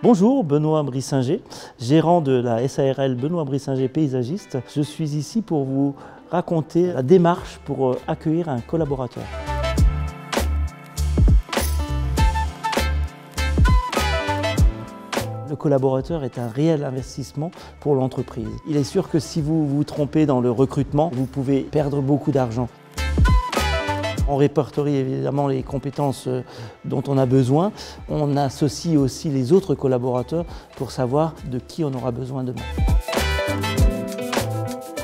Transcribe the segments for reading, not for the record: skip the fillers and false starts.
Bonjour, Benoît Brissinger, gérant de la SARL Benoît Brissinger paysagiste. Je suis ici pour vous raconter la démarche pour accueillir un collaborateur. Le collaborateur est un réel investissement pour l'entreprise. Il est sûr que si vous vous trompez dans le recrutement, vous pouvez perdre beaucoup d'argent. On répertorie évidemment les compétences dont on a besoin. On associe aussi les autres collaborateurs pour savoir de qui on aura besoin demain.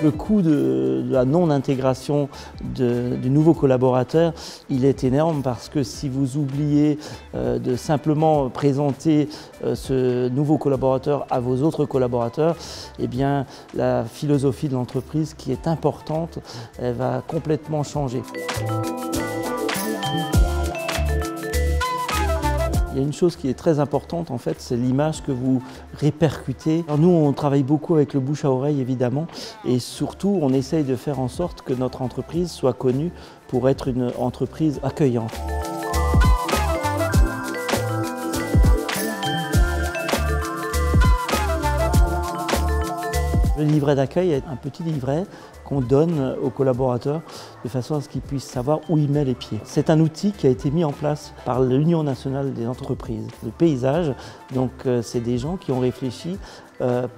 Le coût de la non-intégration du nouveau collaborateur, il est énorme parce que si vous oubliez de simplement présenter ce nouveau collaborateur à vos autres collaborateurs, eh bien la philosophie de l'entreprise qui est importante, elle va complètement changer. Il y a une chose qui est très importante en fait, c'est l'image que vous répercutez. Alors nous, on travaille beaucoup avec le bouche à oreille évidemment et surtout on essaye de faire en sorte que notre entreprise soit connue pour être une entreprise accueillante. Le livret d'accueil est un petit livret qu'on donne aux collaborateurs de façon à ce qu'ils puissent savoir où ils mettent les pieds. C'est un outil qui a été mis en place par l'Union nationale des entreprises. Le paysage, donc c'est des gens qui ont réfléchi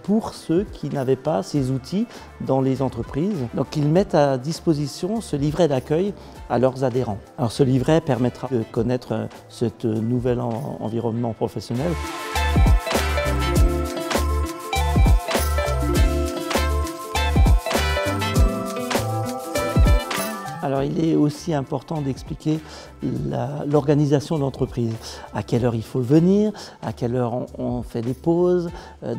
pour ceux qui n'avaient pas ces outils dans les entreprises. Donc ils mettent à disposition ce livret d'accueil à leurs adhérents. Alors ce livret permettra de connaître ce nouvel environnement professionnel. Alors il est aussi important d'expliquer l'organisation de l'entreprise. À quelle heure il faut venir, à quelle heure on fait les pauses,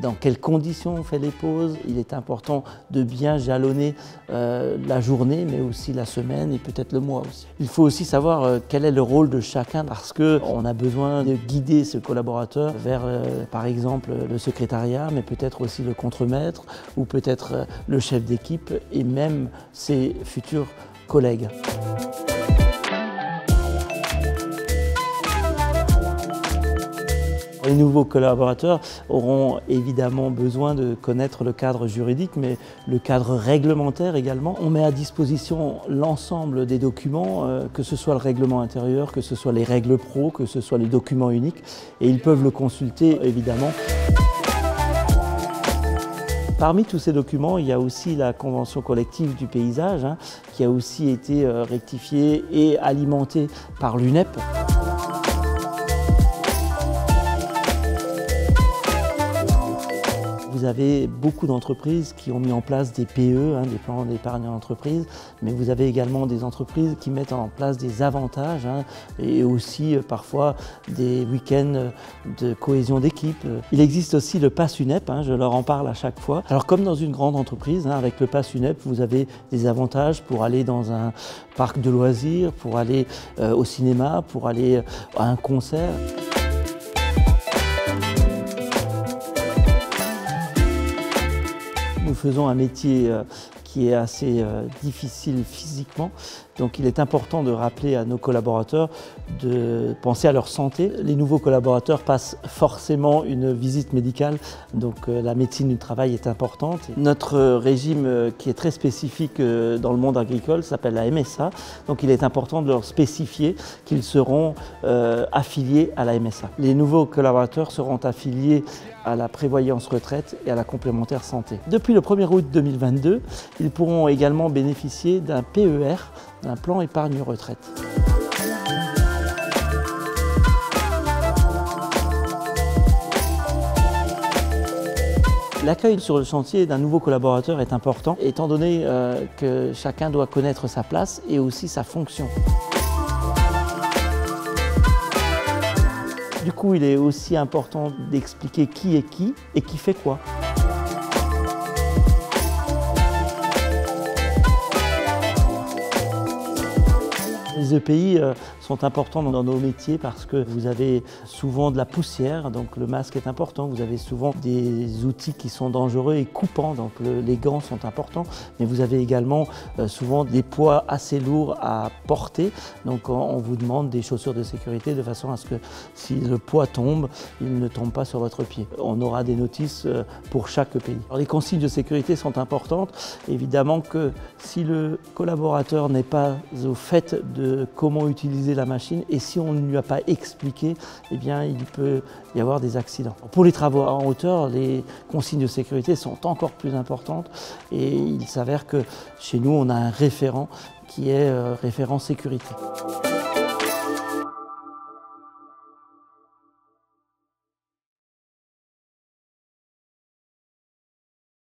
dans quelles conditions on fait les pauses. Il est important de bien jalonner la journée, mais aussi la semaine et peut-être le mois aussi. Il faut aussi savoir quel est le rôle de chacun parce qu'on a besoin de guider ce collaborateur vers, par exemple, le secrétariat, mais peut-être aussi le contremaître ou peut-être le chef d'équipe et même ses futurs collègues. Les nouveaux collaborateurs auront évidemment besoin de connaître le cadre juridique, mais le cadre réglementaire également. On met à disposition l'ensemble des documents, que ce soit le règlement intérieur, que ce soit les règles pro, que ce soit les documents uniques, et ils peuvent le consulter évidemment. Parmi tous ces documents, il y a aussi la convention collective du paysage qui a aussi été rectifiée et alimentée par l'UNEP. Vous avez beaucoup d'entreprises qui ont mis en place des PE, des plans d'épargne d'entreprise, mais vous avez également des entreprises qui mettent en place des avantages et aussi parfois des week-ends de cohésion d'équipe. Il existe aussi le Pass UNEP, je leur en parle à chaque fois. Alors comme dans une grande entreprise, avec le Pass UNEP, vous avez des avantages pour aller dans un parc de loisirs, pour aller au cinéma, pour aller à un concert. Nous faisons un métier qui est assez difficile physiquement, donc il est important de rappeler à nos collaborateurs de penser à leur santé. Les nouveaux collaborateurs passent forcément une visite médicale, donc la médecine du travail est importante. Notre régime qui est très spécifique dans le monde agricole s'appelle la MSA, donc il est important de leur spécifier qu'ils seront affiliés à la MSA. Les nouveaux collaborateurs seront affiliés à la prévoyance retraite et à la complémentaire santé. Depuis le 1er août 2022, ils pourront également bénéficier d'un PER, d'un plan épargne retraite. L'accueil sur le chantier d'un nouveau collaborateur est important, étant donné que chacun doit connaître sa place et aussi sa fonction. Du coup, il est aussi important d'expliquer qui est qui et qui fait quoi. Les EPI sont importants dans nos métiers parce que vous avez souvent de la poussière, donc le masque est important. Vous avez souvent des outils qui sont dangereux et coupants, donc les gants sont importants. Mais vous avez également souvent des poids assez lourds à porter. Donc on vous demande des chaussures de sécurité de façon à ce que si le poids tombe, il ne tombe pas sur votre pied. On aura des notices pour chaque EPI. Alors, les consignes de sécurité sont importantes. Évidemment que si le collaborateur n'est pas au fait de comment utiliser la machine et si on ne lui a pas expliqué, eh bien, il peut y avoir des accidents. Pour les travaux en hauteur, les consignes de sécurité sont encore plus importantes et il s'avère que chez nous, on a un référent qui est référent sécurité.